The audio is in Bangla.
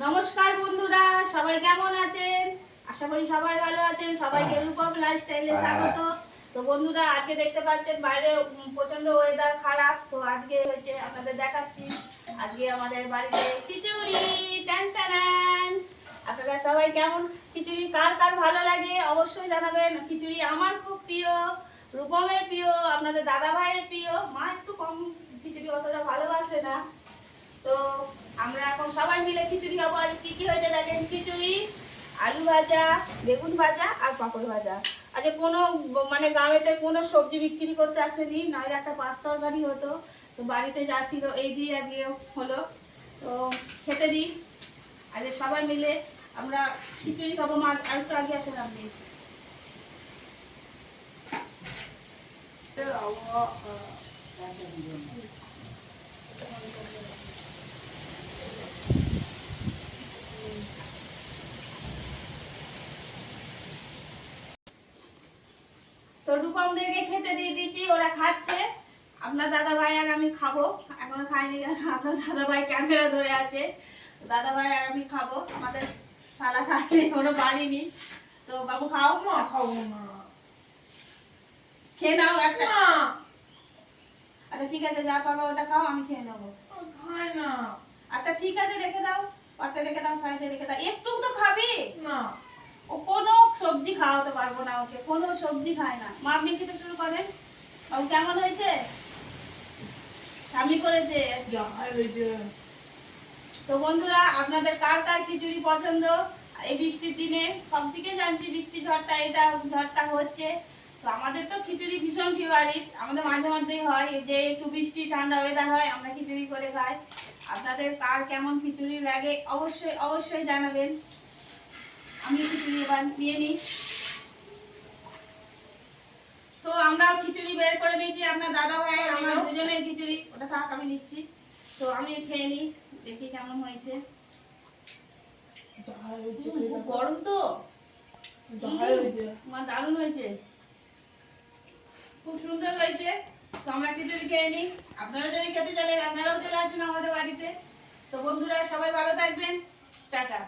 নমস্কার বন্ধুরা, সবাই কেমন আছেন? আশা করি সবাই ভালো আছেন। সবাইকে রূপম লাইফস্টাইলে স্বাগত। তো বন্ধুরা, আজকে দেখতে পাচ্ছেন বাইরে প্রচন্ড ওয়েদার খারাপ। তো আজকে হচ্ছে আপনাদের দেখাচ্ছি, আজকে আমাদের বাড়িতে খিচুড়ি। টান টান। আপনারা সবাই কেমন খিচুড়ি কার কার ভালো লাগে অবশ্যই জানাবেন। খিচুড়ি আমার খুব প্রিয়, রূপমের প্রিয়, আপনাদের দাদা ভাইয়ের প্রিয়। মা একটু কম খিচুড়ি অতটা ভালোবাসে না। তো আমরা এখন সবাই মিলে খিচুড়ি খাবো। আর কি কি হয়েছে দেখেন, খিচুড়ি, আলু ভাজা, বেগুন ভাজা আর পাঁপড় ভাজা। আজকে কোনো মানে গ্রামেতে কোনো সবজি বিক্রি করতে আসেনি, নাহলে একটা পাঁচ তরকারি হতো। তো বাড়িতে যা ছিল এই দিয়ে আজকে হলো। তো খেতে দিই। আজকে সবাই মিলে আমরা খিচুড়ি খাবো। মা আর একটু আগে আসেন আপনি। তো রূপমদেরকে খেতে দিয়ে দিচ্ছি, ওরা খাচ্ছে। আপনার দাদা ভাই আর আমি খাবো। এখনো খাইনি কেন, আপনার দাদা ভাই ক্যামেরা ধরে আছে। দাদা ভাই আর আমি খাবো। আমাদের থালা খাইনি, এখনো পারিনি। তো বাবু খাও। মা খাবো না। খেয়ে নাও একটা। না আচ্ছা ঠিক আছে, যা পারবো ওটা খাও, আমি খেয়ে নেবো। খাই না। আচ্ছা ঠিক আছে, রেখে দাও, পাতে রেখে দাও, সাইডে রেখে দাও। একটু তো খাবি না ও। কোনো সবজি খাওয়াতে পারবো না ওকে, কোনো সবজি খায় না। মা আপনি খেতে শুরু করেন। বাবু কেমন হয়েছে? স্বামী করেছে। যাই হয়েছে। তো বন্ধুরা, আপনাদের কার কার খিচুড়ি পছন্দ? এই বৃষ্টির দিনে সব দিকে জানছি বৃষ্টি ঝড়টা, এটা ঝড়টা হচ্ছে। তো আমাদের তো খিচুড়ি ভীষণ ফেভারিট। আমাদের মাঝে মাঝেই হয় যে একটু বৃষ্টি ঠান্ডা ওয়েদার হয়, আমরা খিচুড়ি করে খাই। আপনাদের কার কেমন খিচুড়ি লাগে অবশ্যই অবশ্যই জানাবেন। আমি খিচুড়ি এবার নিয়ে নিই। তো আমরা খিচুড়ি বের করে নিয়েছি, আপনার দাদা ভাই আর আমার দুজনের খিচুড়ি। ওটা থাক, আমি নিচ্ছি। তো আমি খেয়ে নিই, দেখি কেমন হয়েছে। যাই হয়েছে। খুব গরম তো। যাই হয়েছে। মা দারুণ হয়েছে, খুব সুন্দর হয়েছে। তো আমরা খিচুড়ি খেয়ে নিই। আপনারা যদি খেতে চাইলেন আপনারাও চলে আসুন আমাদের বাড়িতে। তো বন্ধুরা সবাই ভালো থাকবেন, টাটা।